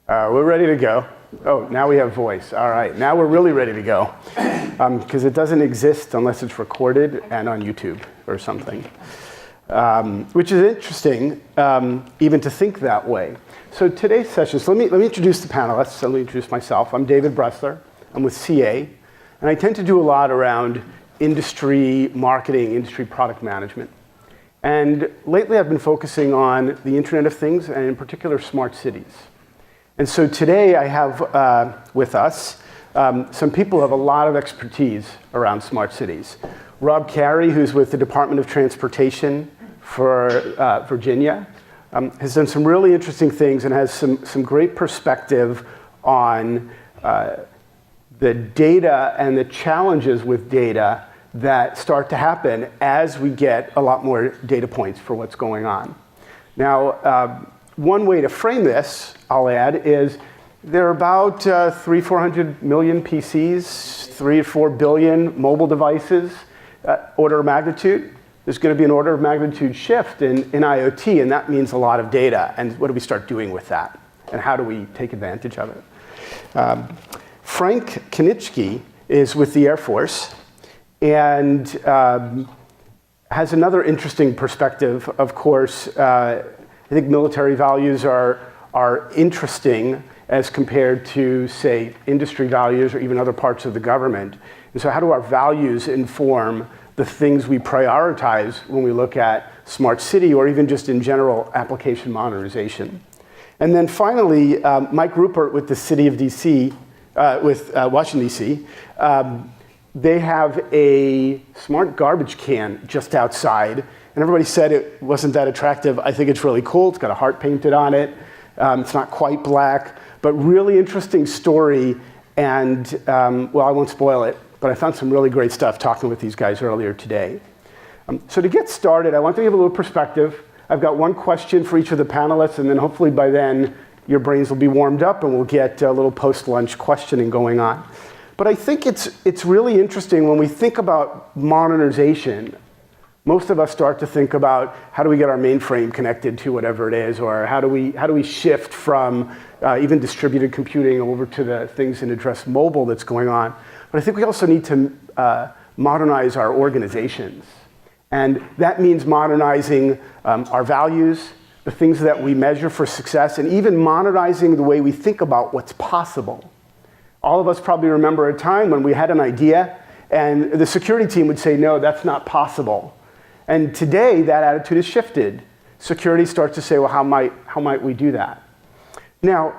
We're ready to go. Oh, now we have voice. All right, now we're really ready to go. Because it doesn't exist unless it's recorded and on YouTube or something. Which is interesting, even to think that way. So today's session, so let me introduce the panelists. Let me introduce myself. I'm David Bressler. I'm with CA. And I tend to do a lot around industry marketing, industry product management. And lately I've been focusing on the Internet of Things, and in particular, smart cities. And so today I have with us some people who have a lot of expertise around smart cities. Rob Carey, who's with the Department of Transportation for Virginia, has done some really interesting things and has some great perspective on the data and the challenges with data that start to happen as we get a lot more data points for what's going on. Now, one way to frame this, I'll add, is there are about 400 million PCs, 3 to 4 billion mobile devices, order of magnitude. There's going to be an order of magnitude shift in IoT, and that means a lot of data. And what do we start doing with that? And how do we take advantage of it? Frank Konieczny is with the Air Force and has another interesting perspective. Of course, I think military values are interesting as compared to, say, industry values or even other parts of the government. And so how do our values inform the things we prioritize when we look at smart city or even just in general application modernization? And then finally, Mike Rupert with the city of DC, with Washington, DC, they have a smart garbage can just outside. And everybody said it wasn't that attractive. I think it's really cool. It's got a heart painted on it. It's not quite black, but really interesting story. And, well, I won't spoil it, but I found some really great stuff talking with these guys earlier today. So to get started, I want to give a little perspective. I've got one question for each of the panelists, and then hopefully by then your brains will be warmed up and we'll get a little post-lunch questioning going on. But I think it's really interesting when we think about modernization. Most of us start to think about how do we get our mainframe connected to whatever it is, or how do we shift from even distributed computing over to the things and address mobile that's going on. But I think we also need to modernize our organizations. And that means modernizing our values, the things that we measure for success, and even modernizing the way we think about what's possible. All of us probably remember a time when we had an idea and the security team would say, no, that's not possible. And today, that attitude has shifted. Security starts to say, well, how might we do that? Now,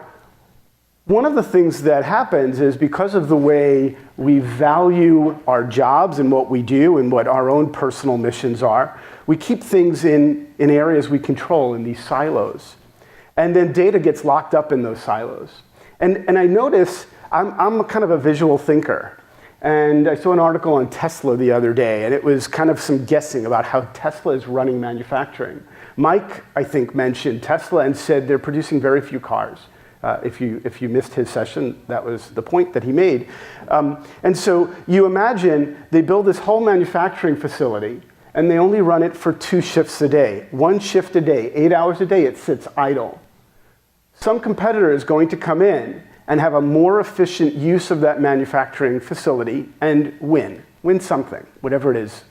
one of the things that happens is because of the way we value our jobs and what we do and what our own personal missions are, we keep things in areas we control in these silos. And then data gets locked up in those silos. And I notice I'm kind of a visual thinker. And I saw an article on Tesla the other day, and it was kind of some guessing about how Tesla is running manufacturing. Mike, I think, mentioned Tesla and said they're producing very few cars. If you missed his session, that was the point that he made. And so you imagine they build this whole manufacturing facility, and they only run it for 2 shifts a day. 1 shift a day, 8 hours a day, it sits idle. Some competitor is going to come in and have a more efficient use of that manufacturing facility and win something, whatever it is.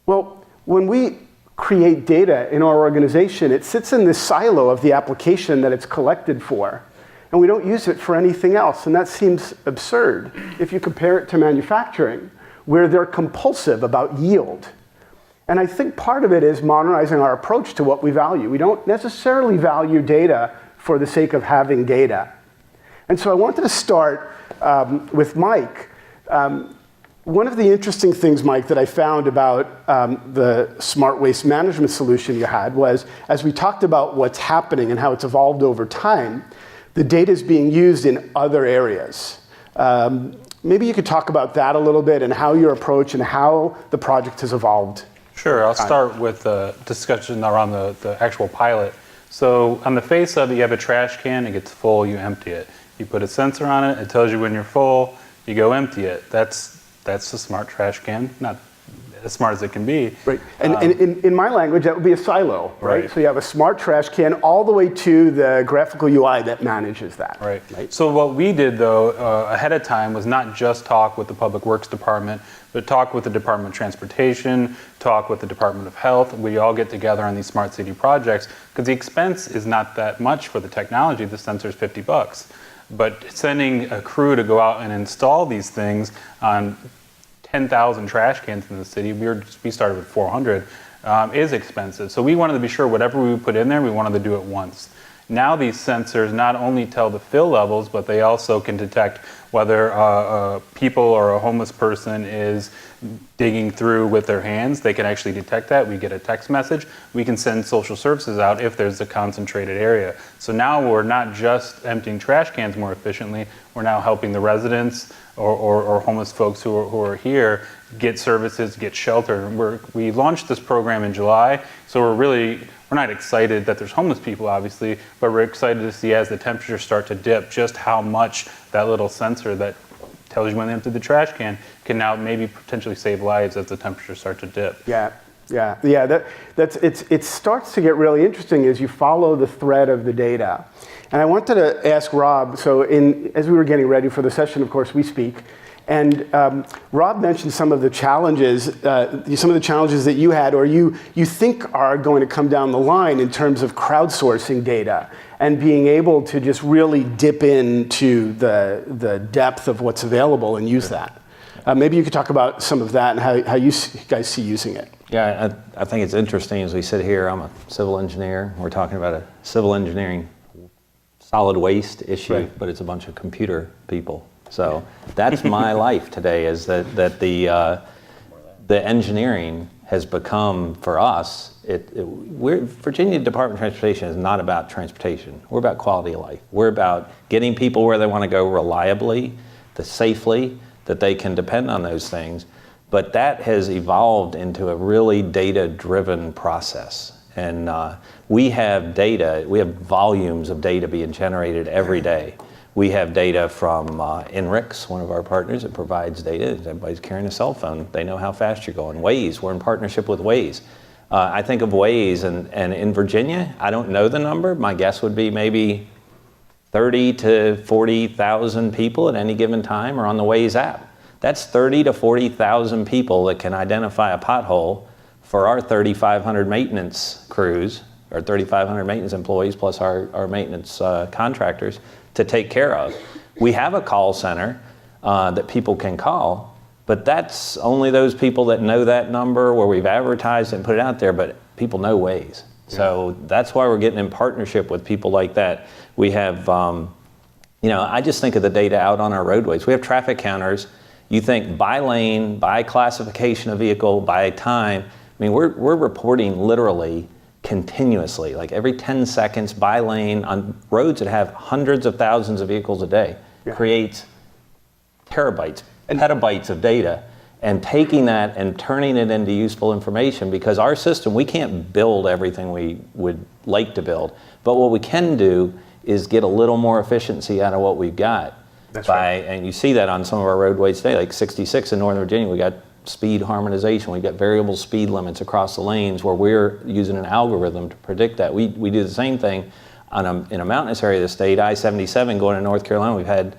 Well, when we create data in our organization, it sits in this silo of the application that it's collected for, and we don't use it for anything else, and that seems absurd if you compare it to manufacturing, where they're compulsive about yield. And I think part of it is modernizing our approach to what we value. We don't necessarily value data for the sake of having data. And so I wanted to start with Mike. One of the interesting things, Mike, that I found about the smart waste management solution you had was, as we talked about what's happening and how it's evolved over time, the data is being used in other areas. Maybe you could talk about that a little bit and how your approach and how the project has evolved. Sure, I'll start with the discussion around the actual pilot. So on the face of it, you have a trash can, it gets full, you empty it. You put a sensor on it, it tells you when you're full, you go empty it. That's the smart trash can. as smart as it can be. Right, and in my language, that would be a silo, right? Right. So you have a smart trash can all the way to the graphical UI that manages that. Right. So what we did though ahead of time was not just talk with the Public Works Department, but talk with the Department of Transportation, talk with the Department of Health. We all get together on these smart city projects because the expense is not that much for the technology. The sensor is $50. But sending a crew to go out and install these things on 10,000 trash cans in the city, we started with 400, is expensive. So we wanted to be sure whatever we put in there, we wanted to do it once. Now these sensors not only tell the fill levels, but they also can detect whether people or a homeless person is digging through with their hands. They can actually detect that. We get a text message. We can send social services out if there's a concentrated area. So now we're not just emptying trash cans more efficiently, we're now helping the residents or homeless folks who are here get services, get shelter. We launched this program in July, so we're not excited that there's homeless people, obviously, but we're excited to see as the temperatures start to dip just how much that little sensor that tells you when to empty the trash can now maybe potentially save lives as the temperatures start to dip. Yeah. It starts to get really interesting as you follow the thread of the data. And I wanted to ask Rob, so as we were getting ready for the session, of course, we speak. And Rob mentioned some of the challenges that you had or you think are going to come down the line in terms of crowdsourcing data and being able to just really dip into the depth of what's available and use that. Maybe you could talk about some of that and how you guys see using it. Yeah, I think it's interesting as we sit here. I'm a civil engineer. We're talking about a civil engineering solid waste issue, right. But it's a bunch of computer people. So that's my life today, is that the engineering has become, for us, Virginia Department of Transportation is not about transportation. We're about quality of life. We're about getting people where they want to go reliably, safely, that they can depend on those things. But that has evolved into a really data-driven process. And we have data, we have volumes of data being generated every day. We have data from INRIX, one of our partners that provides data. Everybody's carrying a cell phone. They know how fast you're going. Waze, we're in partnership with Waze. I think of Waze, and in Virginia, I don't know the number. My guess would be maybe 30 to 40,000 people at any given time are on the Waze app. That's 30 to 40,000 people that can identify a pothole for our 3,500 maintenance crews, or 3,500 maintenance employees plus our maintenance contractors to take care of. We have a call center that people can call, but that's only those people that know that number where we've advertised and put it out there, but people know Waze. Yeah. So that's why we're getting in partnership with people like that. We have, I just think of the data out on our roadways. We have traffic counters. You think by lane, by classification of vehicle, by time. I mean, we're reporting literally continuously, like every 10 seconds by lane on roads that have hundreds of thousands of vehicles a day. Yeah. Creates terabytes and petabytes of data, and taking that and turning it into useful information, because our system, we can't build everything we would like to build, but what we can do is get a little more efficiency out of what we've got. That's right. And you see that on some of our roadways today, like 66 in Northern Virginia, we got speed harmonization, we got variable speed limits across the lanes where we're using an algorithm to predict that. We do the same thing in a mountainous area of the state, I-77 going to North Carolina. We've had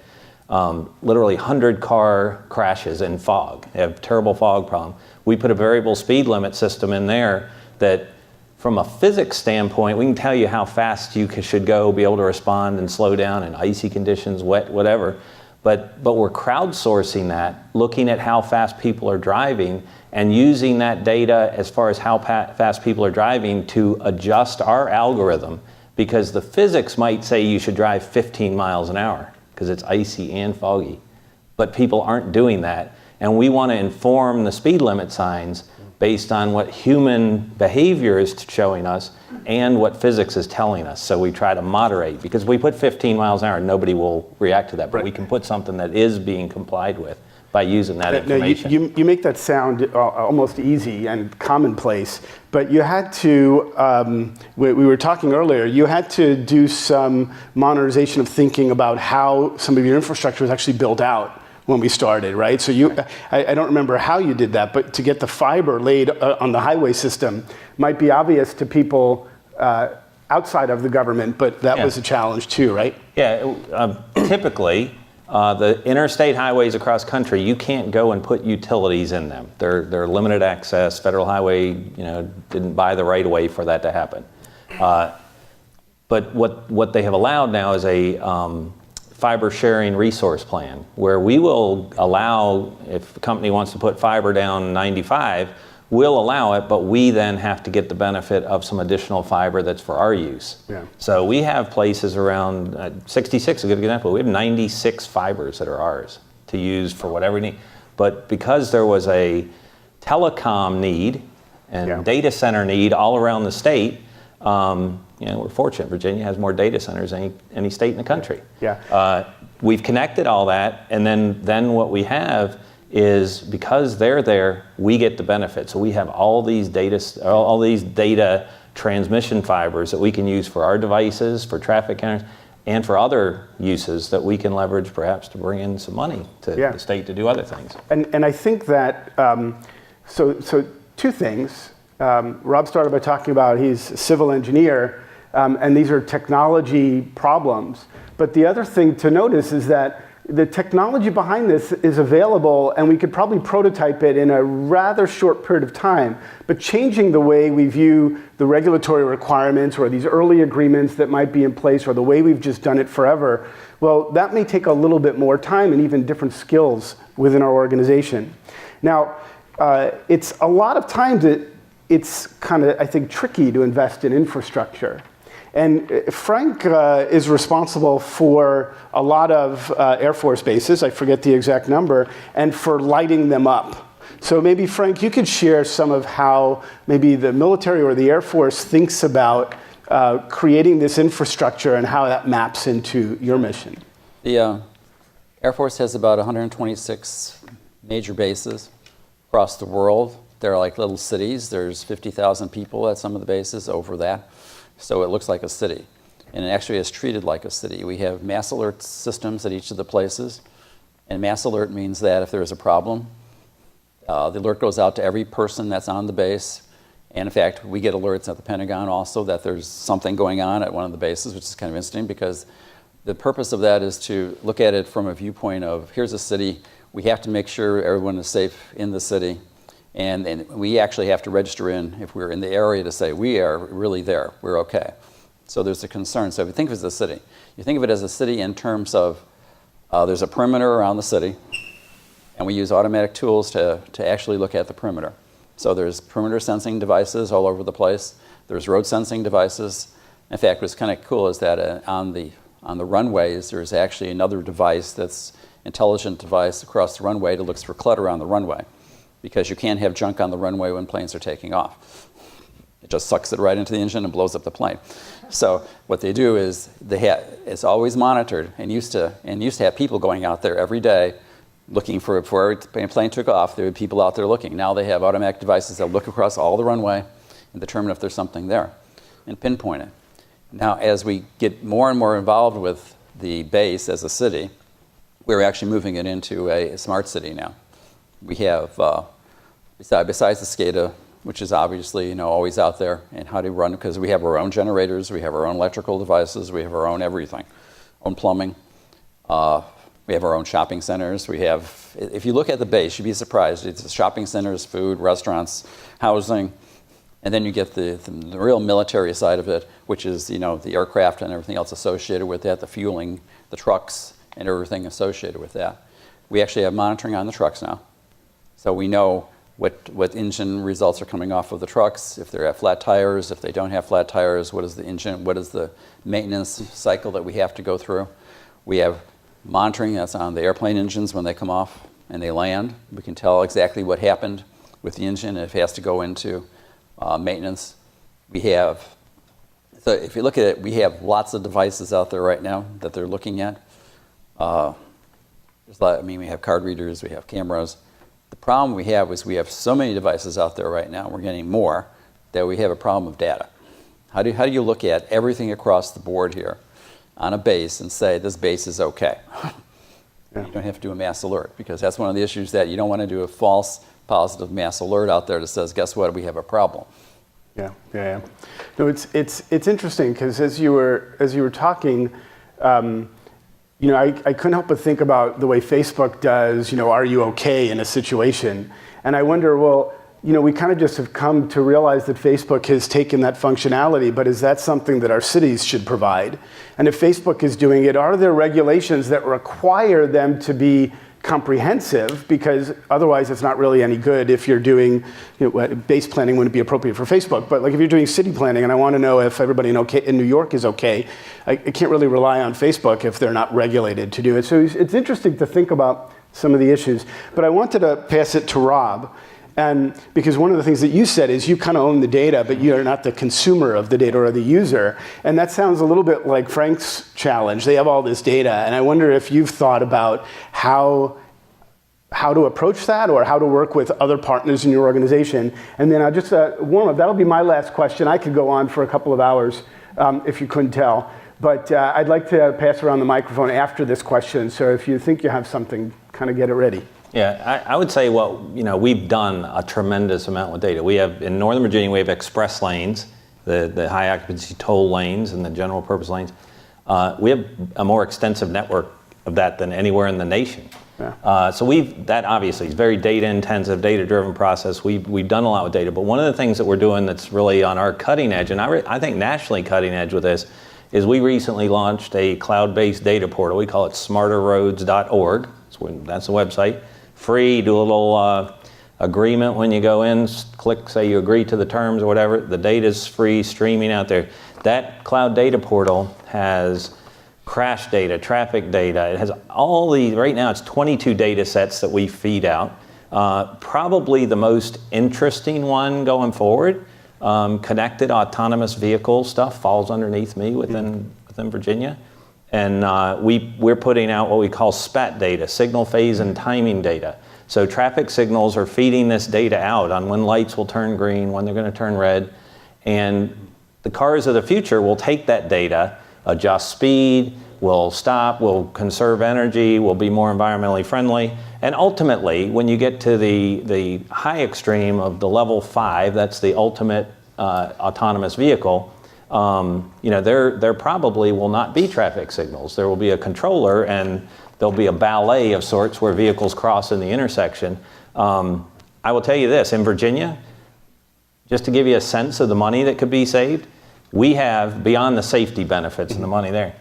literally 100 car crashes in fog. They have a terrible fog problem. We put a variable speed limit system in there that, from a physics standpoint, we can tell you how fast you should go, be able to respond and slow down in icy conditions, wet, whatever. But we're crowdsourcing that, looking at how fast people are driving and using that data as far as how fast people are driving to adjust our algorithm, because the physics might say you should drive 15 miles an hour because it's icy and foggy. But people aren't doing that. And we want to inform the speed limit signs based on what human behavior is showing us and what physics is telling us. So we try to moderate, because if we put 15 miles an hour, nobody will react to that. But we can put something that is being complied with by using that information. You make that sound almost easy and commonplace, but you had to, we were talking earlier, you had to do some modernization of thinking about how some of your infrastructure was actually built out, when we started, right? So I don't remember how you did that, but to get the fiber laid on the highway system might be obvious to people outside of the government, but that was a challenge too, right? Yeah, typically, the interstate highways across country, you can't go and put utilities in them. They're limited access. Federal Highway, didn't buy the right of way for that to happen. But what they have allowed now is a fiber sharing resource plan, where we will allow, if a company wants to put fiber down 95, we'll allow it, but we then have to get the benefit of some additional fiber that's for our use. Yeah. So we have places around, 66 is a good example, we have 96 fibers that are ours to use for whatever we need. But because there was a telecom need and data center need all around the state, we're fortunate. Virginia has more data centers than any state in the country. Yeah. We've connected all that, and then what we have is, because they're there, we get the benefit. So we have all these data transmission fibers that we can use for our devices, for traffic counters, and for other uses that we can leverage perhaps to bring in some money to the state to do other things. And I think that, so two things. Rob started by talking about he's a civil engineer, and these are technology problems. But the other thing to notice is that the technology behind this is available, and we could probably prototype it in a rather short period of time. But changing the way we view the regulatory requirements or these early agreements that might be in place, or the way we've just done it forever, well, that may take a little bit more time and even different skills within our organization. Now, it's a lot of times it's kind of, I think, tricky to invest in infrastructure. And Frank is responsible for a lot of Air Force bases, I forget the exact number, and for lighting them up. So maybe, Frank, you could share some of how maybe the military or the Air Force thinks about creating this infrastructure and how that maps into your mission. The Air Force has about 126 major bases across the world. They're like little cities. There's 50,000 people at some of the bases, over that. So it looks like a city. And it actually is treated like a city. We have mass alert systems at each of the places. And mass alert means that if there is a problem, the alert goes out to every person that's on the base. And in fact, we get alerts at the Pentagon also that there's something going on at one of the bases, which is kind of interesting, because the purpose of that is to look at it from a viewpoint of, here's a city, we have to make sure everyone is safe in the city. And we actually have to register in, if we're in the area, to say we are really there, we're okay. So there's a concern. So if you think of it as a city, you think of it as a city in terms of there's a perimeter around the city, and we use automatic tools to actually look at the perimeter. So there's perimeter sensing devices all over the place. There's road sensing devices. In fact, what's kind of cool is that on the runways, there's actually another device that's intelligent device across the runway that looks for clutter on the runway, because you can't have junk on the runway when planes are taking off. It just sucks it right into the engine and blows up the plane. So what they do is it's always monitored, and used to have people going out there every day looking for, before every plane took off, there were people out there looking. Now they have automatic devices that look across all the runway and determine if there's something there and pinpoint it. Now, as we get more and more involved with the base as a city, we're actually moving it into a smart city now. We have, besides the SCADA, which is obviously always out there, and how to run, because we have our own generators, we have our own electrical devices, we have our own everything, own plumbing. We have our own shopping centers. We have, if you look at the base, you'd be surprised. It's shopping centers, food, restaurants, housing, and then you get the real military side of it, which is the aircraft and everything else associated with that, the fueling, the trucks, and everything associated with that. We actually have monitoring on the trucks now. So we know what engine results are coming off of the trucks, if they have flat tires, if they don't have flat tires, what is the engine, what is the maintenance cycle that we have to go through. We have monitoring that's on the airplane engines when they come off and they land. We can tell exactly what happened with the engine if it has to go into maintenance. We have, so if you look at it, we have lots of devices out there right now that they're looking at. We have card readers, we have cameras. The problem we have is we have so many devices out there right now, we're getting more, that we have a problem of data. How do you look at everything across the board here on a base and say this base is okay? You don't have to do a mass alert, because that's one of the issues, that you don't want to do a false positive mass alert out there that says, guess what, we have a problem. Yeah. No, it's interesting, because as you were talking, I couldn't help but think about the way Facebook does, are you okay in a situation? And I wonder, well, we kind of just have come to realize that Facebook has taken that functionality, but is that something that our cities should provide? And if Facebook is doing it, are there regulations that require them to be comprehensive? Because otherwise it's not really any good if you're doing, base planning wouldn't be appropriate for Facebook, but like if you're doing city planning and I want to know if everybody in New York is okay, I can't really rely on Facebook if they're not regulated to do it. So it's interesting to think about some of the issues. But I wanted to pass it to Rob. And because one of the things that you said is you kind of own the data, but you're not the consumer of the data or the user. And that sounds a little bit like Frank's challenge. They have all this data. And I wonder if you've thought about how to approach that, or how to work with other partners in your organization. And then I'll just warm up. That'll be my last question. I could go on for a couple of hours if you couldn't tell. But I'd like to pass around the microphone after this question. So if you think you have something, kind of get it ready. Yeah, I would say, we've done a tremendous amount with data. We have, in Northern Virginia, we have express lanes, the high occupancy toll lanes and the general purpose lanes. We have a more extensive network of that than anywhere in the nation. Yeah. So that obviously is very data intensive, data driven process. We've done a lot with data, but one of the things that we're doing that's really on our cutting edge, and I think nationally cutting edge with this, is we recently launched a cloud-based data portal. We call it smarterroads.org. That's the website. Free, do a little agreement when you go in, click, say you agree to the terms or whatever. The data's free, streaming out there. That cloud data portal has crash data, traffic data. It has all these, right now it's 22 data sets that we feed out. Probably the most interesting one going forward, connected autonomous vehicle stuff falls underneath me within Virginia. And we're putting out what we call SPAT data, signal phase and timing data. So traffic signals are feeding this data out on when lights will turn green, when they're going to turn red. And the cars of the future will take that data, adjust speed, will stop, will conserve energy, will be more environmentally friendly. And ultimately, when you get to the high extreme of the level 5, that's the ultimate autonomous vehicle, there probably will not be traffic signals. There will be a controller and there'll be a ballet of sorts where vehicles cross in the intersection. I will tell you this, in Virginia, just to give you a sense of the money that could be saved, we have, beyond the safety benefits and the money there,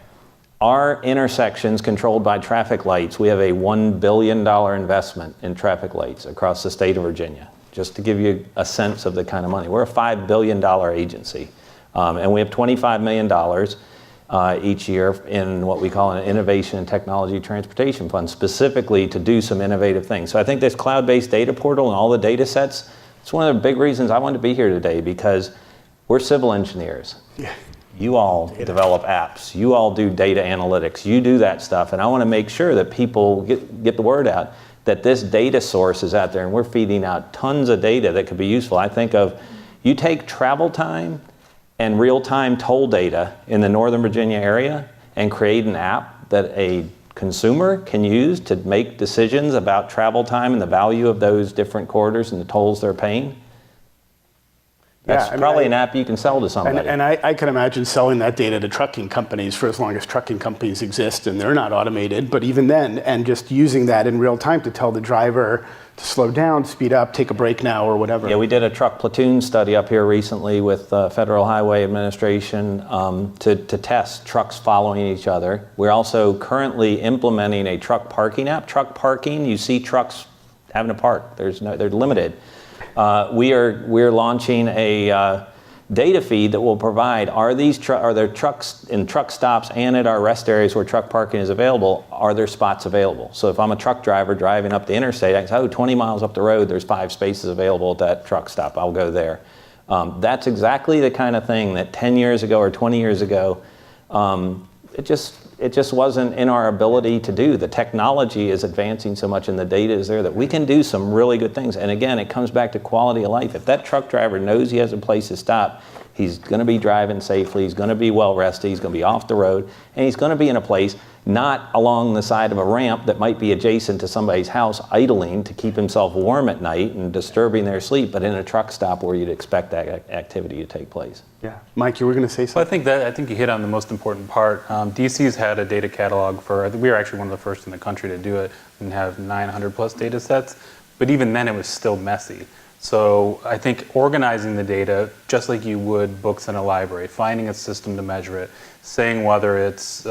our intersections controlled by traffic lights, we have a $1 billion investment in traffic lights across the state of Virginia, just to give you a sense of the kind of money. We're a $5 billion agency. And we have $25 million each year in what we call an Innovation and Technology Transportation Fund, specifically to do some innovative things. So I think this cloud-based data portal and all the data sets, it's one of the big reasons I wanted to be here today, because we're civil engineers. Yeah. You all develop apps. You all do data analytics. You do that stuff. And I want to make sure that people get the word out that this data source is out there, and we're feeding out tons of data that could be useful. I think of, you take travel time and real-time toll data in the Northern Virginia area and create an app that a consumer can use to make decisions about travel time and the value of those different corridors and the tolls they're paying. That's probably an app you can sell to somebody. And I can imagine selling that data to trucking companies for as long as trucking companies exist, and they're not automated, but even then, and just using that in real time to tell the driver to slow down, speed up, take a break now, or whatever. Yeah, we did a truck platoon study up here recently with Federal Highway Administration to test trucks following each other. We're also currently implementing a truck parking app. Truck parking, you see trucks having to park. They're limited. We're launching a data feed that will provide, are there trucks in truck stops and at our rest areas where truck parking is available, are there spots available? So if I'm a truck driver driving up the interstate, I can say, 20 miles up the road, there's 5 spaces available at that truck stop, I'll go there. That's exactly the kind of thing that 10 years ago or 20 years ago, it just wasn't in our ability to do. The technology is advancing so much and the data is there that we can do some really good things. And again, it comes back to quality of life. If that truck driver knows he has a place to stop, He's going to be driving safely. He's going to be well rested. He's going to be off the road. And he's going to be in a place not along the side of a ramp that might be adjacent to somebody's house, idling to keep himself warm at night and disturbing their sleep, but in a truck stop where you'd expect that activity to take place. Yeah. Mike, you were going to say Well, something? I think you hit on the most important part. DC's had a data catalog for, I think we were actually one of the first in the country to do it and have 900 plus data sets, but even then it was still messy. So I think organizing the data, just like you would books in a library, finding a system to measure it, saying whether it's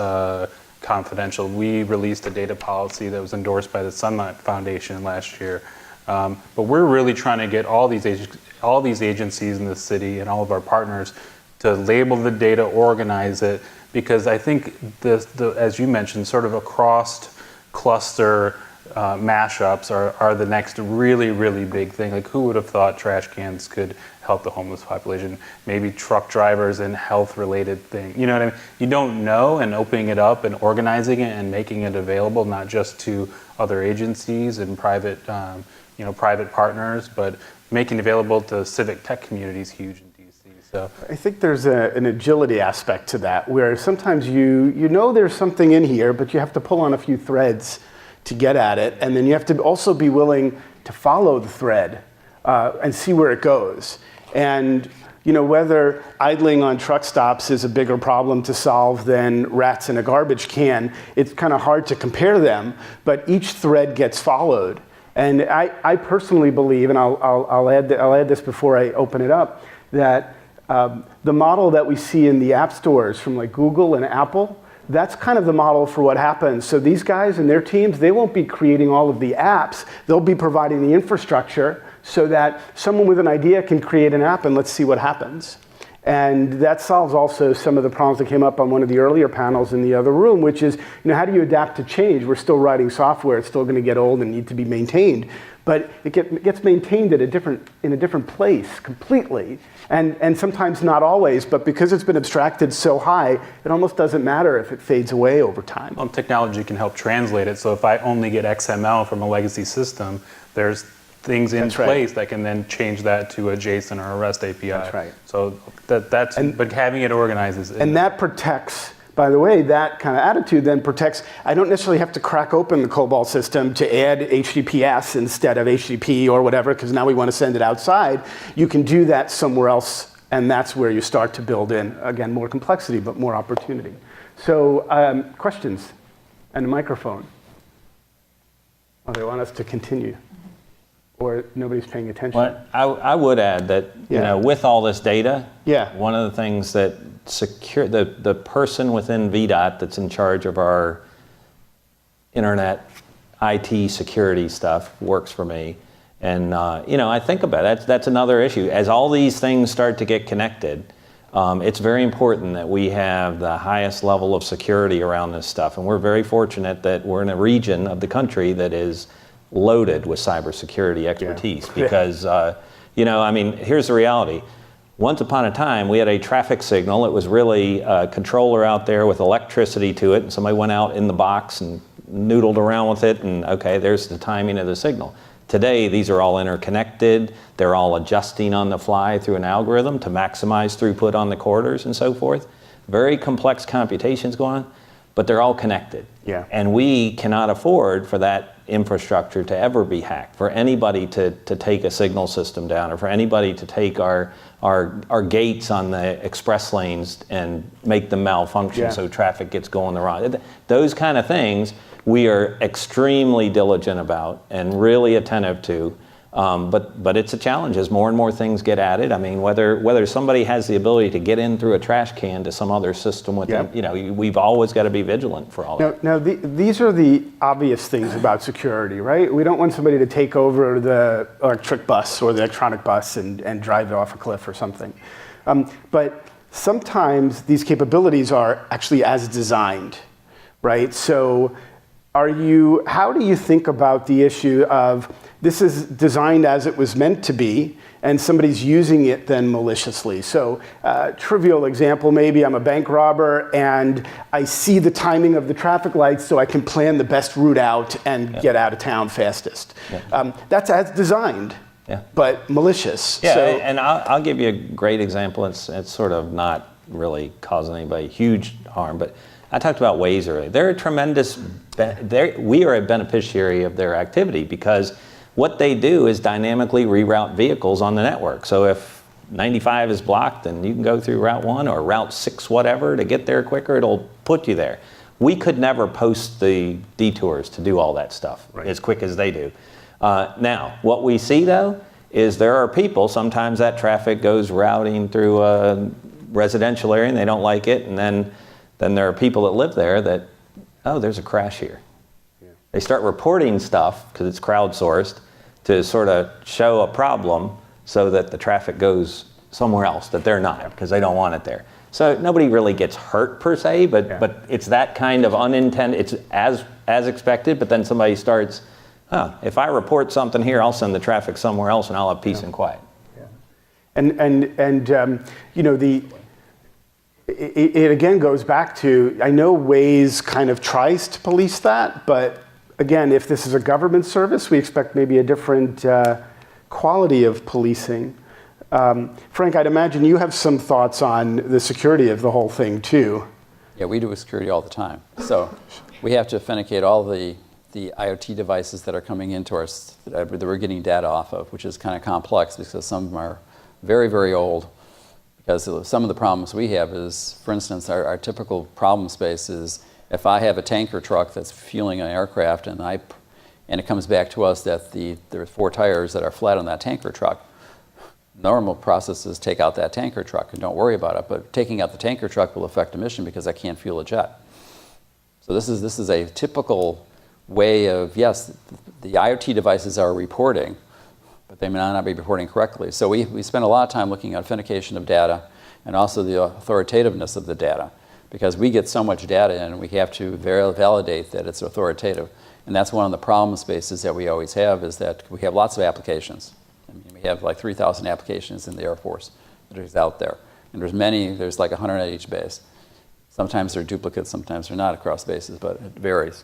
confidential. We released a data policy that was endorsed by the Sunlight Foundation last year. But we're really trying to get all these agencies in the city and all of our partners to label the data, organize it, because I think as you mentioned, sort of across cluster mashups are the next really, really big thing. Like, who would have thought trash cans could help the homeless population? Maybe truck drivers and health-related things. You know what I mean? You don't know, and opening it up and organizing it and making it available, not just to other agencies and private, private partners, but making it available to civic tech communities huge in DC. So I think there's an agility aspect to that, where sometimes you know there's something in here, but you have to pull on a few threads to get at it, and then you have to also be willing to follow the thread and see where it goes. And whether idling on truck stops is a bigger problem to solve than rats in a garbage can, it's kind of hard to compare them, but each thread gets followed. And I personally believe, and I'll add this before I open it up, that the model that we see in the app stores from like Google and Apple, that's kind of the model for what happens. So these guys and their teams, they won't be creating all of the apps. They'll be providing the infrastructure so that someone with an idea can create an app and let's see what happens. And that solves also some of the problems that came up on one of the earlier panels in the other room, which is, how do you adapt to change? We're still writing software. It's still going to get old and need to be maintained. But it gets maintained in a different place completely. And sometimes not always, but because it's been abstracted so high, it almost doesn't matter if it fades away over time. well, technology can help translate it. So if I only get XML from a legacy system, there's things in That's right. place that can then change that to a JSON or a REST API. That's right. So but having it organized is. And that protects, by the way, that kind of attitude then protects, I don't necessarily have to crack open the COBOL system to add HTTPS instead of HTTP or whatever, because now we want to send it outside. You can do that somewhere else, and that's where you start to build in, again, more complexity, but more opportunity. So questions and a microphone. Oh, they want us to continue. Or nobody's paying attention. Well, I would add that with all this data, one of the things that the person within VDOT that's in charge of our internet IT security stuff works for me, and I think about it. That's another issue. As all these things start to get connected, it's very important that we have the highest level of security around this stuff, and we're very fortunate that we're in a region of the country that is loaded with cybersecurity expertise because, here's the reality. Once upon a time, we had a traffic signal. It was really a controller out there with electricity to it, and somebody went out in the box and noodled around with it, and okay, there's the timing of the signal. Today, these are all interconnected. They're all adjusting on the fly through an algorithm to maximize throughput on the corridors and so forth. Very complex computations going on, but they're all connected. Yeah. And we cannot afford for that infrastructure to ever be hacked, for anybody to take a signal system down, or for anybody to take our gates on the express lanes and make them malfunction so traffic gets going the wrong. Those kind of things we are extremely diligent about and really attentive to. But it's a challenge as more and more things get added. I mean, whether somebody has the ability to get in through a trash can to some other system within, we've always got to be vigilant for all that. Now these are the obvious things about security, right? We don't want somebody to take over the electric bus or the electronic bus and drive it off a cliff or something. But sometimes these capabilities are actually as designed, right? So how do you think about the issue of this is designed as it was meant to be, and somebody's using it then maliciously? So trivial example, maybe I'm a bank robber and I see the timing of the traffic lights so I can plan the best route out and get out of town fastest. That's as designed. Yeah. but malicious. Yeah, So, and I'll give you a great example. It's sort of not really causing anybody huge harm, but I talked about Waze earlier. They're a tremendous, we are a beneficiary of their activity because what they do is dynamically reroute vehicles on the network. So if 95 is blocked, then you can go through Route 1 or Route 6, whatever, to get there quicker. It'll put you there. We could never post the detours to do all that stuff as quick as they do. Now, what we see, though, is there are people, sometimes that traffic goes routing through a residential area and they don't like it, and then there are people that live there that, oh, there's a crash here. Yeah. They start reporting stuff, because it's crowdsourced, to sort of show a problem so that the traffic goes somewhere else that they're not, because they don't want it there. So nobody really gets hurt per se, but it's that kind of unintended, it's as expected, but then somebody starts, oh, if I report something here, I'll send the traffic somewhere else and I'll have peace and quiet. Yeah. And you know, it again goes back to, I know Waze kind of tries to police that, but again, if this is a government service, we expect maybe a different quality of policing. Frank, I'd imagine you have some thoughts on the security of the whole thing too. Yeah, we do security all the time. So we have to authenticate all the IoT devices that are coming into our, that we're getting data off of, which is kind of complex because some of them are very, very old. Because some of the problems we have is, for instance, our typical problem space is if I have a tanker truck that's fueling an aircraft and it comes back to us that there are 4 tires that are flat on that tanker truck, normal process is take out that tanker truck and don't worry about it. But taking out the tanker truck will affect emission because I can't fuel a jet. So this is a typical way of, yes, the IoT devices are reporting, but they may not be reporting correctly. So we spend a lot of time looking at authentication of data and also the authoritativeness of the data, because we get so much data in and we have to validate that it's authoritative. And that's one of the problem spaces that we always have, is that we have lots of applications. I mean, we have like 3,000 applications in the Air Force that is out there. And there's like 100 at each base. Sometimes they're duplicates, sometimes they're not across bases, but it varies.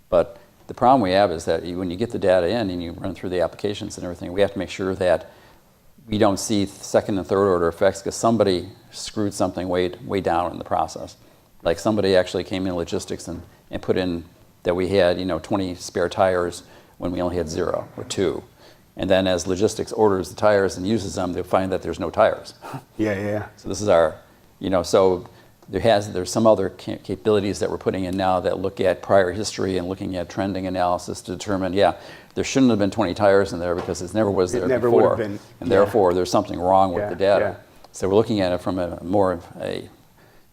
But the problem we have is that when you get the data in and you run through the applications and everything, we have to make sure that we don't see second and third order effects because somebody screwed something way down in the process. Like somebody actually came in logistics and put in that we had 20 spare tires when we only had 0 or 2. And then as logistics orders the tires and uses them, they'll find that there's no tires. Yeah. So this is our, so there's some other capabilities that we're putting in now that look at prior history and looking at trending analysis to determine, there shouldn't have been 20 tires in there because it never was there never before. would have been. And therefore, there's something wrong with the data. Yeah. So we're looking at it from a more of a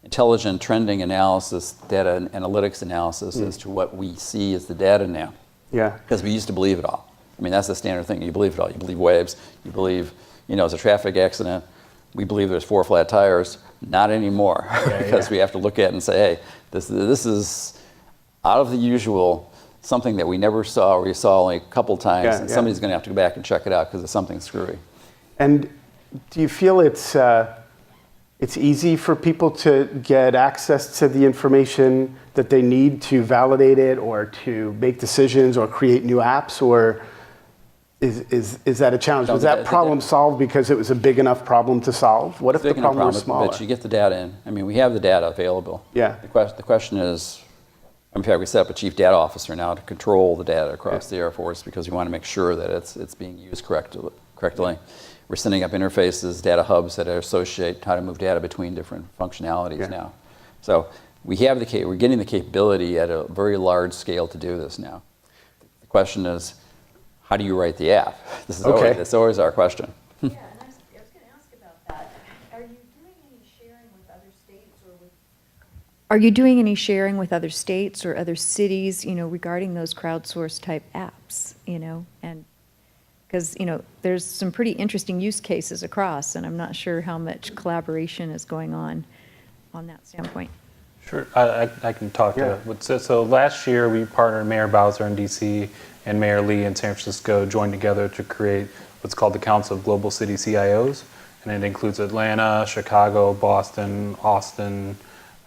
intelligent trending analysis, data analytics analysis as to what we see as the data now. Yeah. Because we used to believe it all. I mean, that's the standard thing. You believe it all. You believe waves. You believe, it's a traffic accident. We believe there's 4 flat tires. Not anymore, because we have to look at it and say, hey, this is out of the usual, something that we never saw or we saw only a couple times, and somebody's going to have to go back and check it out because it's something screwy. And do you feel it's easy for people to get access to the information that they need to validate it or to make decisions or create new apps, or is that a challenge? Was that problem solved because it was a big enough problem to solve? What if the problem was smaller? But you get the data in. I mean, we have the data available. Yeah. The question is, in fact, we set up a chief data officer now to control the data across the Air Force because we want to make sure that it's being used correctly. We're setting up interfaces, data hubs that associate how to move data between different functionalities now. So we're getting the capability at a very large scale to do this now. The question is, how do you write the app? That's always our question. Yeah, and I was going to ask about that. Are you doing any sharing with other states other cities, regarding those crowdsourced type apps, and because, there's some pretty interesting use cases across, and I'm not sure how much collaboration is going on that standpoint. Sure, I can talk to it. So last year we partnered Mayor Bowser in DC and Mayor Lee in San Francisco joined together to create what's called the Council of Global City CIOs. And it includes Atlanta, Chicago, Boston, Austin.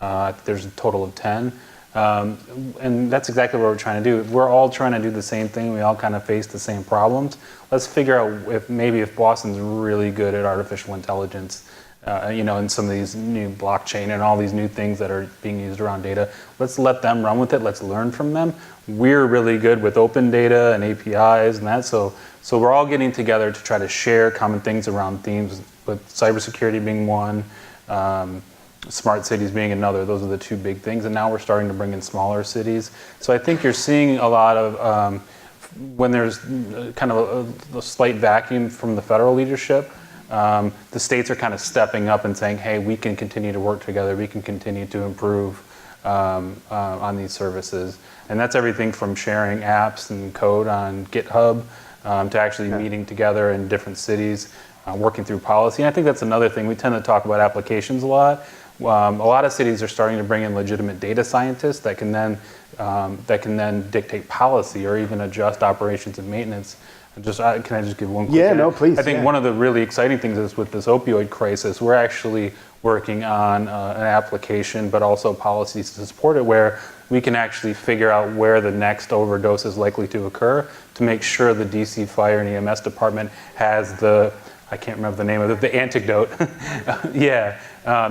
There's a total of 10. And that's exactly what we're trying to do. We're all trying to do the same thing. We all kind of face the same problems. Let's figure out if Boston's really good at artificial intelligence, and some of these new blockchain and all these new things that are being used around data. Let's let them run with it. Let's learn from them. We're really good with open data and APIs and that. So we're all getting together to try to share common things around themes, with cybersecurity being one, smart cities being another. Those are the two big things. And now we're starting to bring in smaller cities. So I think you're seeing a lot of, when there's kind of a slight vacuum from the federal leadership, the states are kind of stepping up and saying, hey, we can continue to work together. We can continue to improve on these services. And that's everything from sharing apps and code on GitHub to actually meeting together in different cities, working through policy. And I think that's another thing. We tend to talk about applications a lot. A lot of cities are starting to bring in legitimate data scientists that can then dictate policy or even adjust operations and maintenance. Can I just give one quick Yeah, answer? no, please. I think one of the really exciting things is with this opioid crisis, we're actually working on an application, but also policies to support it, where we can actually figure out where the next overdose is likely to occur to make sure the DC Fire and EMS department has I can't remember the name of it, the antidote.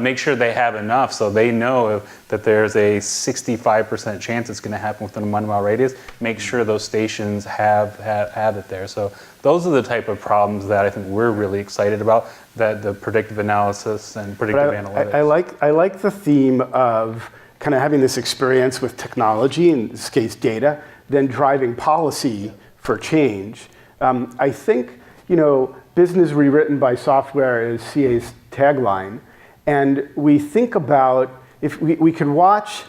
Make sure they have enough so they know that there's a 65% chance it's going to happen within a 1 mile radius. Make sure those stations have it there. So those are the type of problems that I think we're really excited about, that the predictive analysis and predictive analytics. I like the theme of kind of having this experience with technology, in this case data, then driving policy for change. I think, business rewritten by software is CA's tagline. And we think about, if we could watch,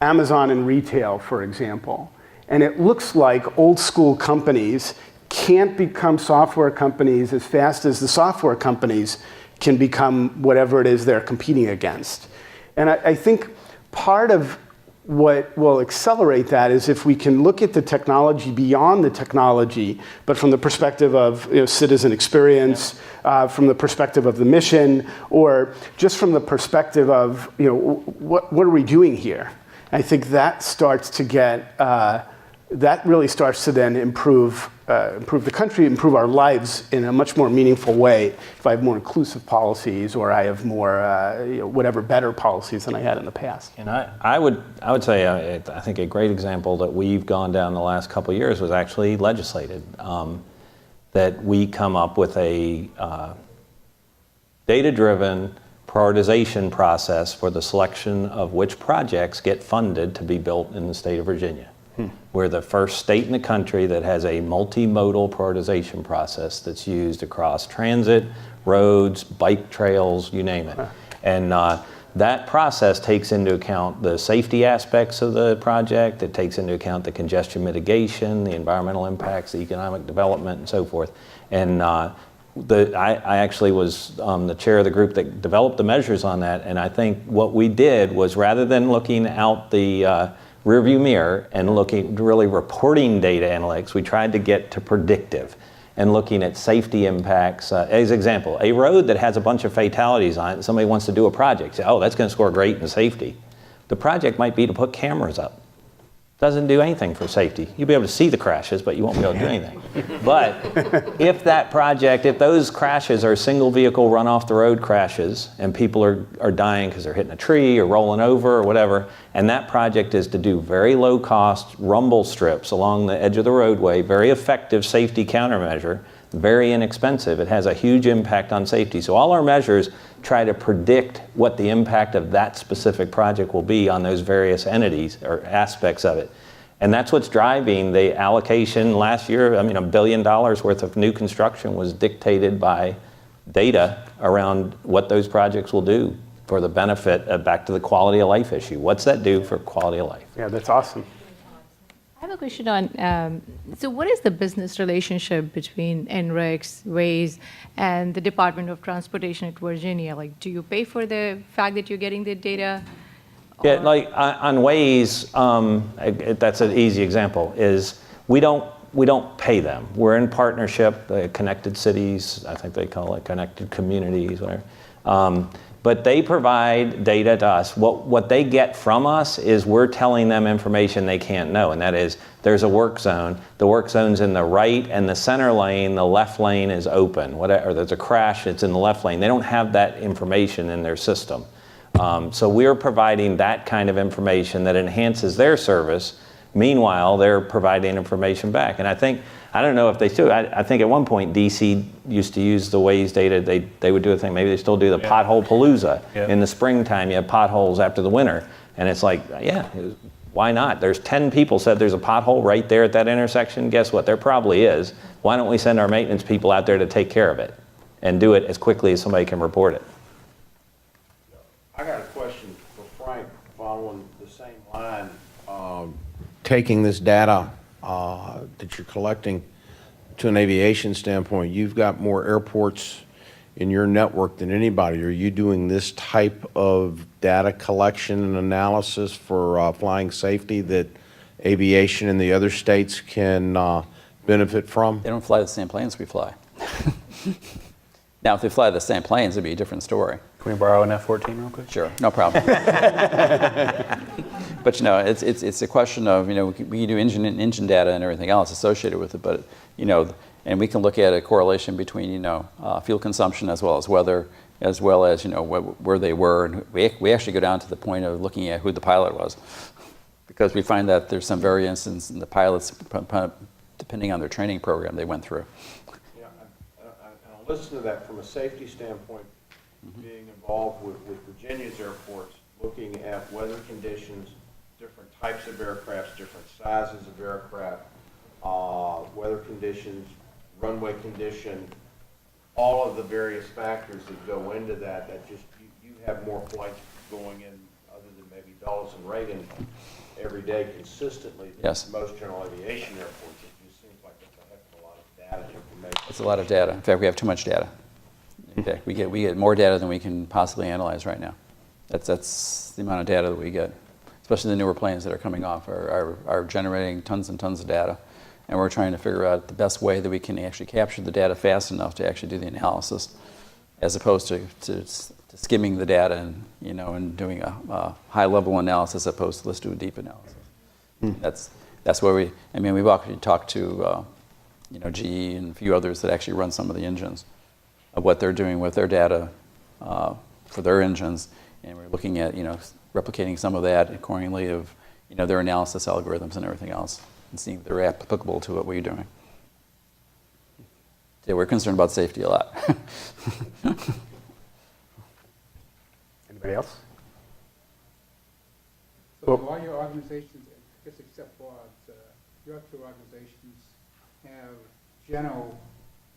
Amazon in retail, for example, and it looks like old school companies can't become software companies as fast as the software companies can become whatever it is they're competing against. And I think part of what will accelerate that is if we can look at the technology beyond the technology, but from the perspective of citizen experience, from the perspective of the mission, or just from the perspective of what are we doing here? I think that starts to get that really starts to then improve the country, improve our lives in a much more meaningful way. If I have more inclusive policies, or I have more whatever better policies than I had in the past. And I would say I think a great example that we've gone down the last couple of years was actually legislated. That we come up with a data-driven prioritization process for the selection of which projects get funded to be built in the state of Virginia. We're the first state in the country that has a multimodal prioritization process that's used across transit, roads, bike trails, you name it. And that process takes into account the safety aspects of the project. It takes into account the congestion mitigation, the environmental impacts, the economic development, and so forth. And I actually was the chair of the group that developed the measures on that. And I think what we did was, rather than looking out the rearview mirror and really reporting data analytics, we tried to get to predictive and looking at safety impacts. As an example, a road that has a bunch of fatalities on it, and somebody wants to do a project, say, oh, that's going to score great in safety. The project might be to put cameras up. Doesn't do anything for safety. You'll be able to see the crashes, but you won't be able to do anything. But if those crashes are single vehicle run off the road crashes, and people are dying because they're hitting a tree or rolling over or whatever, and that project is to do very low cost rumble strips along the edge of the roadway, very effective safety countermeasure, very inexpensive. It has a huge impact on safety. So all our measures try to predict what the impact of that specific project will be on those various entities or aspects of it. And that's what's driving the allocation last year. I mean, $1 billion worth of new construction was dictated by data around what those projects will do for the benefit of, back to the quality of life issue. What's that do for quality of life? Yeah, that's awesome. I have a question on, so what is the business relationship between NREX, Waze, and the Department of Transportation at Virginia? Like, do you pay for the fact that you're getting the data? Yeah, like on Waze, that's an easy example, is we don't pay them. We're in partnership, Connected Cities, I think they call it Connected Communities, whatever. But they provide data to us. What they get from us is we're telling them information they can't know, and that is there's a work zone. The work zone's in the right and the center lane, the left lane is open. Or there's a crash, it's in the left lane. They don't have that information in their system. So we're providing that kind of information that enhances their service. Meanwhile, they're providing information back. And I don't know if they still, I think at one point DC used to use the Waze data. They would do a thing, maybe they still do the pothole palooza. Yeah. In the springtime, you have potholes after the winter. And it's like, yeah, why not? There's 10 people said there's a pothole right there at that intersection. Guess what? There probably is. Why don't we send our maintenance people out there to take care of it and do it as quickly as somebody can report it? I got a question for Frank, following the same line. Taking this data that you're collecting to an aviation standpoint, you've got more airports in your network than anybody. Are you doing this type of data collection and analysis for flying safety that aviation in the other states can benefit from? They don't fly the same planes we fly. Now, if they fly the same planes, it'd be a different story. Can we borrow an F-14 real quick? Sure, no problem. But it's a question of, we do engine data and everything else associated with it, but and we can look at a correlation between fuel consumption as well as weather, as well as where they were, and we actually go down to the point of looking at who the pilot was, because we find that there's some variance in the pilots depending on their training program they went through. Yeah, I'll listen to that from a safety standpoint, being involved with Virginia's airports, looking at weather conditions, different types of aircrafts, different sizes of aircraft, weather conditions, runway condition, all of the various factors that go into that just, you have more flights going in other than maybe Dulles and Reagan every day consistently than Yes. most general aviation airports. It just seems like it's a heck of a lot of data information. It's a lot of data. In fact, we have too much data. In fact, we get more data than we can possibly analyze right now. That's the amount of data that we get. Especially the newer planes that are coming off are generating tons and tons of data. And we're trying to figure out the best way that we can actually capture the data fast enough to actually do the analysis, as opposed to skimming the data and doing a high-level analysis, as opposed to let's do a deep analysis. That's where we've actually talked to GE and a few others that actually run some of the engines, of what they're doing with their data for their engines, and we're looking at replicating some of that accordingly of their analysis algorithms and everything else, and seeing if they're applicable to what we're doing. Yeah, we're concerned about safety a lot. Anybody else? So all your organizations, I guess except for your two organizations, have general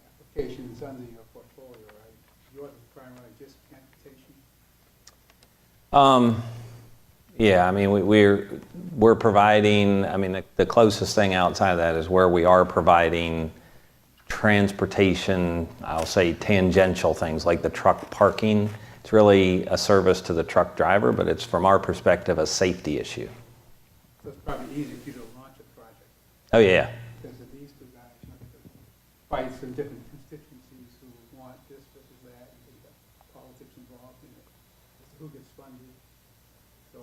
applications under your portfolio, right? Yours is primarily just transportation. Yeah, I mean, we're providing, I mean, the closest thing outside of that is where we are providing transportation, I'll say tangential things like the truck parking. It's really a service to the truck driver, but it's from our perspective a safety issue. So it's probably easy for you to launch a project, Oh yeah. because of these two guys, fight some different constituencies who want this versus that, and you've got politics involved in it, as to who gets funded. So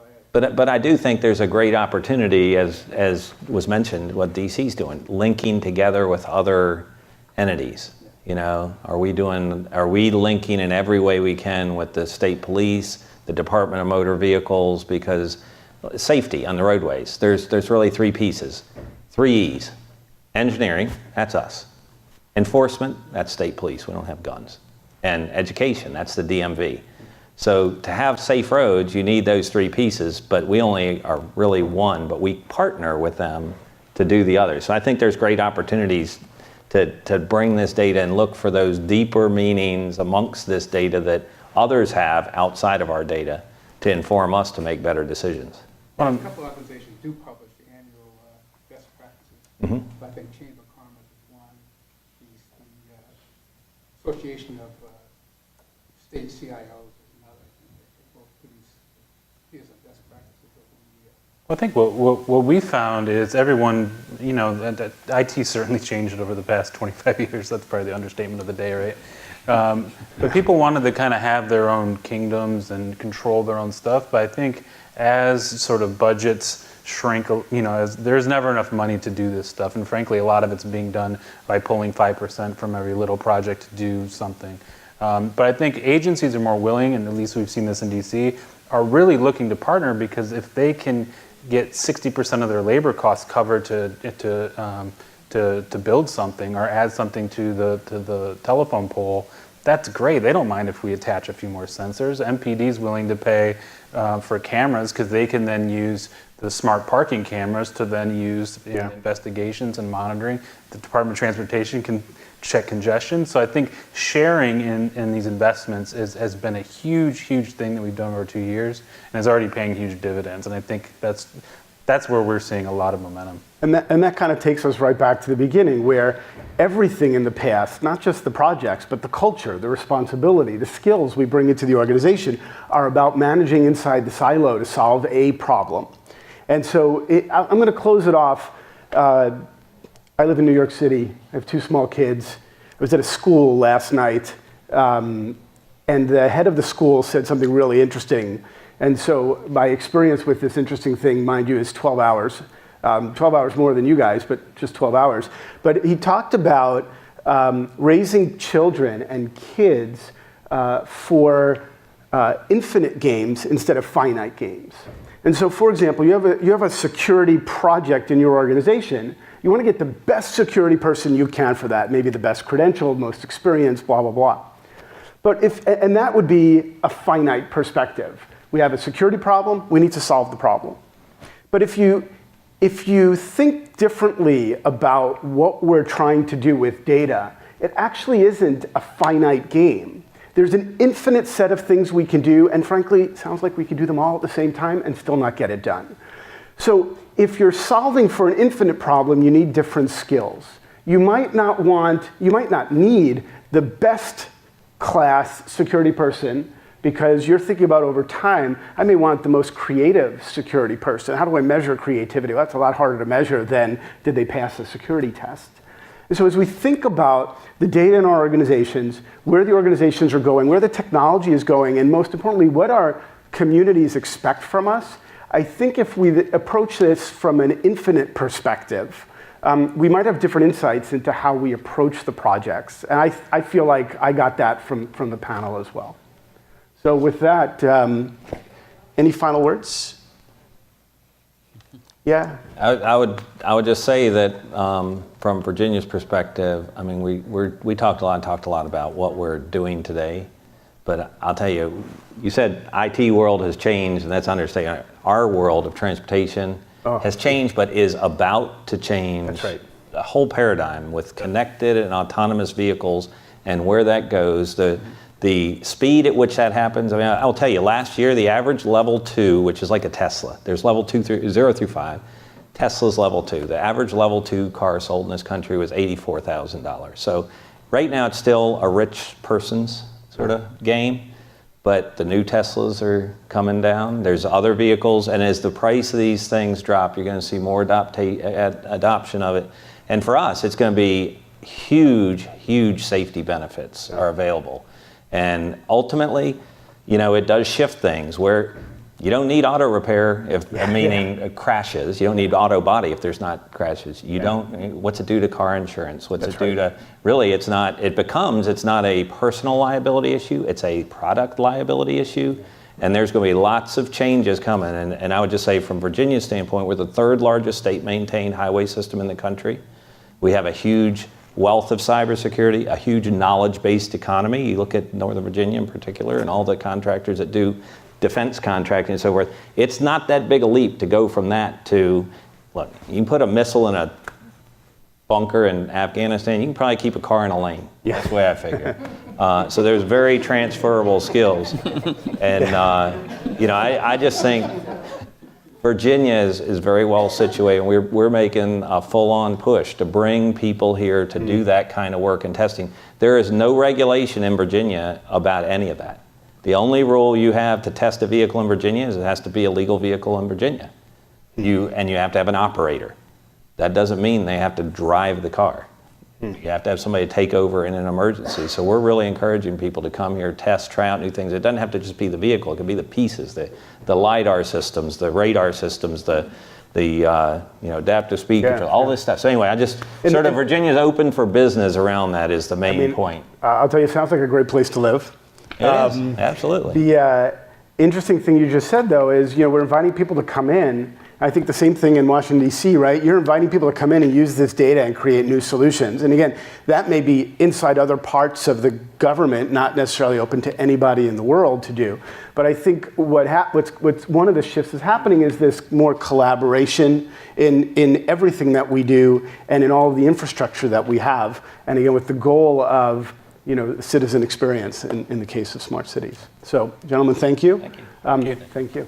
But I do think there's a great opportunity, as was mentioned, what DC's doing, linking together with other entities. Are we linking in every way we can with the state police, the Department of Motor Vehicles, because safety on the roadways, there's really three pieces, 3 E's. Engineering, that's us. Enforcement, that's state police, we don't have guns. And education, that's the DMV. So to have safe roads, you need those 3 pieces, but we only are really one, but we partner with them to do the others. So I think there's great opportunities to bring this data and look for those deeper meanings amongst this data that others have outside of our data to inform us to make better decisions. a couple of organizations do publish the annual best practices. I think Chamber of Commerce is one, the Association of State CIOs is another. They both produce, here's some best practices over the year. Well, I think what we found is everyone, that IT certainly changed over the past 25 years. That's probably the understatement of the day, right? But people wanted to kind of have their own kingdoms and control their own stuff. But I think as sort of budgets shrink, as there's never enough money to do this stuff. And frankly, a lot of it's being done by pulling 5% from every little project to do something. But I think agencies are more willing, and at least we've seen this in DC, are really looking to partner, because if they can get 60% of their labor costs covered to build something or add something to the telephone pole, that's great. They don't mind if we attach a few more sensors. MPD's willing to pay for cameras, because they can then use the smart parking cameras to then use in investigations and monitoring. The Department of Transportation can check congestion. So I think sharing in these investments has been a huge thing that we've done over 2 years, and is already paying huge dividends. And I think that's where we're seeing a lot of momentum. And that kind of takes us right back to the beginning, where everything in the past, not just the projects, but the culture, the responsibility, the skills we bring into the organization are about managing inside the silo to solve a problem. And so I'm going to close it off. I live in New York City. I have 2 small kids. I was at a school last night, and the head of the school said something really interesting. And so my experience with this interesting thing, mind you, is 12 hours. 12 hours more than you guys, but just 12 hours. But he talked about raising children and kids for infinite games instead of finite games. And so, for example, you have a security project in your organization. You want to get the best security person you can for that, maybe the best credentialed, most experienced, blah, blah, blah. But and that would be a finite perspective. We have a security problem, we need to solve the problem. But if you think differently about what we're trying to do with data, it actually isn't a finite game. There's an infinite set of things we can do, and frankly, it sounds like we could do them all at the same time and still not get it done. So if you're solving for an infinite problem, you need different skills. You might not need the best class security person, because you're thinking about over time, I may want the most creative security person. How do I measure creativity? Well, that's a lot harder to measure than did they pass a security test. And so as we think about the data in our organizations, where the organizations are going, where the technology is going, and most importantly, what our communities expect from us, I think if we approach this from an infinite perspective, we might have different insights into how we approach the projects. And I feel like I got that from the panel as well. So with that, any final words? Yeah. I would just say that from Virginia's perspective, I mean, we talked a lot about what we're doing today, but I'll tell you, you said IT world has changed, and that's understanding. Our world of transportation has changed, but is about to change. That's right. The whole paradigm with connected and autonomous vehicles, and where that goes, the speed at which that happens. I mean, I'll tell you, last year, the average level 2, which is like a Tesla, there's level 2 through 0 through 5, Tesla's level 2. The average level 2 car sold in this country was $84,000. So right now it's still a rich person's sort of game, but the new Teslas are coming down. There's other vehicles, and as the price of these things drop, you're going to see more adoption of it. And for us, it's going to be huge safety benefits are available. And ultimately, it does shift things where you don't need auto repair meaning crashes. You don't need auto body if there's not crashes. What's it do to car insurance? What's it do to, really, it's not a personal liability issue, it's a product liability issue. And there's going to be lots of changes coming. And I would just say from Virginia's standpoint, we're the 3rd largest state-maintained highway system in the country. We have a huge wealth of cybersecurity, a huge knowledge-based economy. You look at Northern Virginia in particular and all the contractors that do defense contracting and so forth. It's not that big a leap to go from that to, look, you can put a missile in a bunker in Afghanistan, you can probably keep a car in a lane. Yeah. That's the way I figure. So there's very transferable skills. And, I just think Virginia is very well situated. We're making a full-on push to bring people here to do that kind of work and testing. There is no regulation in Virginia about any of that. The only rule you have to test a vehicle in Virginia is it has to be a legal vehicle in Virginia. You have to have an operator. That doesn't mean they have to drive the car. You have to have somebody take over in an emergency. So we're really encouraging people to come here, test, try out new things. It doesn't have to just be the vehicle. It can be the pieces, the LiDAR systems, the radar systems, the adaptive speed control, all this stuff. So anyway, Virginia's open for business around that is the main point. I'll tell you, it sounds like a great place to live. It is, absolutely. The interesting thing you just said, though, is we're inviting people to come in. I think the same thing in Washington, D.C., right? You're inviting people to come in and use this data and create new solutions. And again, that may be inside other parts of the government, not necessarily open to anybody in the world to do. But I think what's one of the shifts that's happening is this more collaboration in everything that we do and in all of the infrastructure that we have. And again, with the goal of citizen experience in the case of smart cities. So, gentlemen, thank you. Thank you. Thank you.